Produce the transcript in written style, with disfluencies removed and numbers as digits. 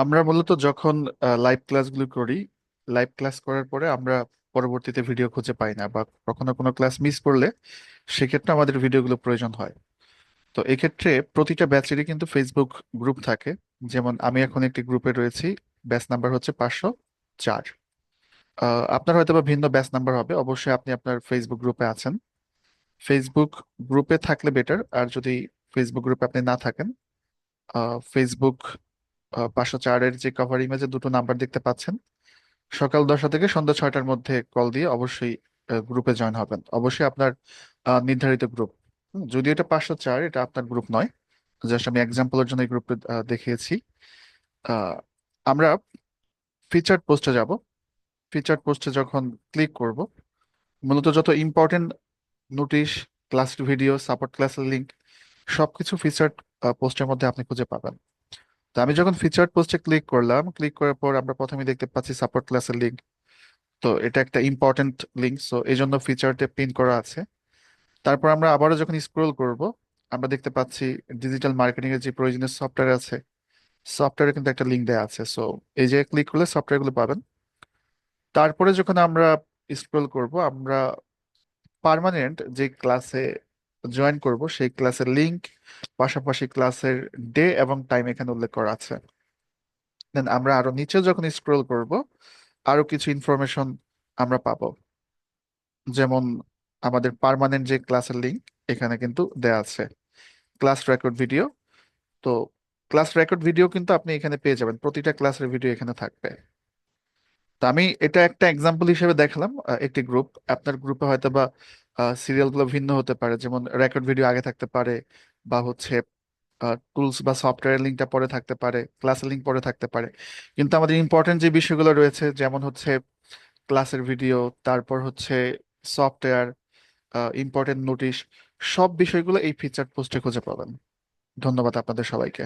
আমরা মূলত যখন লাইভ ক্লাসগুলো করি, লাইভ ক্লাস করার পরে আমরা পরবর্তীতে ভিডিও খুঁজে পাই না, বা কখনো কোনো ক্লাস মিস করলে সেক্ষেত্রে আমাদের ভিডিওগুলো প্রয়োজন হয়। তো এক্ষেত্রে প্রতিটা ব্যাচেরই কিন্তু ফেসবুক গ্রুপ থাকে। যেমন আমি এখন একটি গ্রুপে রয়েছি, ব্যাচ নাম্বার হচ্ছে 504। আপনার হয়তো বা ভিন্ন ব্যাচ নাম্বার হবে, অবশ্যই আপনি আপনার ফেসবুক গ্রুপে আছেন। ফেসবুক গ্রুপে থাকলে বেটার, আর যদি ফেসবুক গ্রুপে আপনি না থাকেন, ফেসবুক 504-এর যে কভার ইমেজে দুটো নাম্বার দেখতে পাচ্ছেন, সকাল 10টা থেকে সন্ধ্যা 6টার মধ্যে কল দিয়ে অবশ্যই গ্রুপে জয়েন হবেন। অবশ্যই আপনার নির্ধারিত গ্রুপ। যদিও এটা 504, এটা আপনার গ্রুপ নয়, জাস্ট আমি এক্সাম্পলের জন্য এই গ্রুপে দেখিয়েছি। আহ, আমরা ফিচার্ড পোস্টে যাব। ফিচার্ড পোস্টে যখন ক্লিক করব, মূলত যত important notice, class video, support ক্লাসের লিঙ্ক, সবকিছু ফিচার্ড পোস্টের মধ্যে আপনি খুঁজে পাবেন। তো আমি যখন ফিচার্ড পোস্টে ক্লিক করলাম, ক্লিক করার পর আমরা প্রথমে দেখতে পাচ্ছি সাপোর্ট ক্লাসের লিঙ্ক। তো এটা একটা ইম্পর্টেন্ট লিঙ্ক, সো এই জন্য ফিচারতে পিন করা আছে। তারপর আমরা আবারও যখন স্ক্রোল করব, আমরা দেখতে পাচ্ছি ডিজিটাল মার্কেটিং এর যে প্রয়োজনীয় সফটওয়্যার আছে, সফটওয়্যারে কিন্তু একটা লিঙ্ক দেওয়া আছে। সো এই যে ক্লিক করলে সফটওয়্যার গুলো পাবেন। তারপরে যখন আমরা স্ক্রোল করব, আমরা পার্মানেন্ট যে ক্লাসে জয়েন করব সেই ক্লাসের লিংক, পাশাপাশি ক্লাসের ডে এবং টাইম এখানে উল্লেখ করা আছে। দেন আমরা আরো নিচে যখন স্ক্রোল করব, আরো কিছু ইনফরমেশন আমরা পাবো। যেমন আমাদের পার্মানেন্ট যে ক্লাসের লিংক এখানে কিন্তু দেয়া আছে, ক্লাস রেকর্ড ভিডিও। তো ক্লাস রেকর্ড ভিডিও কিন্তু আপনি এখানে পেয়ে যাবেন, প্রতিটা ক্লাসের ভিডিও এখানে থাকবে। তো আমি এটা একটা এক্সাম্পল হিসেবে দেখালাম। একটি গ্রুপ, আপনার গ্রুপে হয়তো বা সিরিয়াল গুলো ভিন্ন হতে পারে, যেমন রেকর্ড ভিডিও আগে থাকতে পারে, বা হচ্ছে টুলস বা সফটওয়্যার লিঙ্কটা পরে থাকতে পারে, ক্লাসের লিঙ্ক পরে থাকতে পারে। কিন্তু আমাদের ইম্পর্টেন্ট যে বিষয়গুলো রয়েছে, যেমন হচ্ছে ক্লাসের ভিডিও, তারপর হচ্ছে সফটওয়্যার, ইম্পর্টেন্ট নোটিশ, সব বিষয়গুলো এই ফিচার পোস্টে খুঁজে পাবেন। ধন্যবাদ আপনাদের সবাইকে।